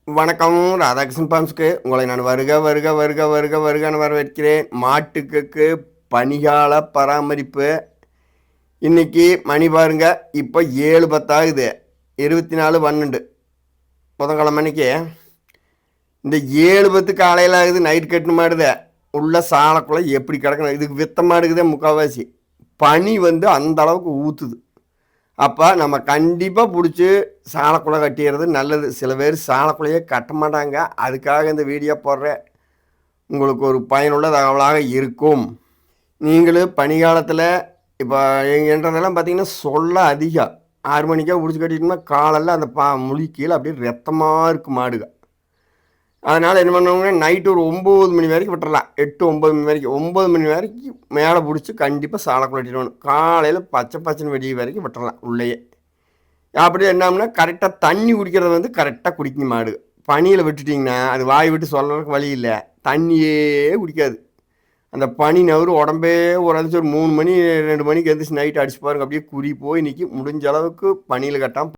வணக்கம். ராதாகிருஷ்ணன் பாம்ஸ்க்கு உங்களை நான் வருக வருக வருக வருக வருகன்னு வரவேற்கிறேன். மாட்டுக்கு பனிகால பராமரிப்பு. இன்னைக்கு மணி பாருங்க, இப்போ 7:10 ஆகுது. 24/12 புதன்கிழமை அன்னைக்கு. இந்த 7:10 காலையில் ஆகுது. நைட் கட்டுன மாடுதே உள்ள சாலைக்குள்ள எப்படி கிடக்கணும். இதுக்கு வித்த மாடுக்குதே முக்கால்வாசி. பனி வந்து அந்த அளவுக்கு ஊற்றுது. அப்போ நம்ம கண்டிப்பாக பிடிச்சி சாலைக்குள்ளே கட்டிடுறது நல்லது. சில பேர் சாலைக்குள்ளேயே கட்ட மாட்டாங்க. அதுக்காக இந்த வீடியோ போடுறேன். உங்களுக்கு ஒரு பயனுள்ள தகவலாக இருக்கும். நீங்களும் பனிக்காலத்தில் இப்போ என்றதெல்லாம் பார்த்தீங்கன்னா சொல்ல அதிகம். 6 மணிக்காக பிடிச்சி கட்டிட்டோம்னா காலையில் அந்த முழி கீழே அப்படியே ரத்தமாக இருக்குது மாடுக. அதனால் என்ன பண்ணுவாங்கன்னா நைட்டு ஒரு 9 மணி வரைக்கும் விட்டுறலாம். 8 9 மணி வரைக்கும் 9 மணி வரைக்கும் மேலே பிடிச்சி கண்டிப்பாக சாலைக்குள்ள கட்டிடணும். காலையில் பச்சை பச்சைன்னு வெடிய வரைக்கும் விட்டுறலாம் உள்ளேயே. அப்படி என்னம்னா கரெக்டாக தண்ணி குடிக்கிறது வந்து கரெக்டாக குடிக்கும் மாடு. பனியில் விட்டுட்டிங்கன்னா அது வாய் விட்டு சொல்கிறதுக்கு வழி இல்லை. தண்ணியே குடிக்காது. அந்த பனி நவரு உடம்பே ஒரு 3 மணி 2 மணிக்கு எழுந்திரிச்சு நைட்டு அடிச்சு பாருங்க. அப்படியே குறி போய் நிற்கி. முடிஞ்ச அளவுக்கு பனியில் கட்டாமல்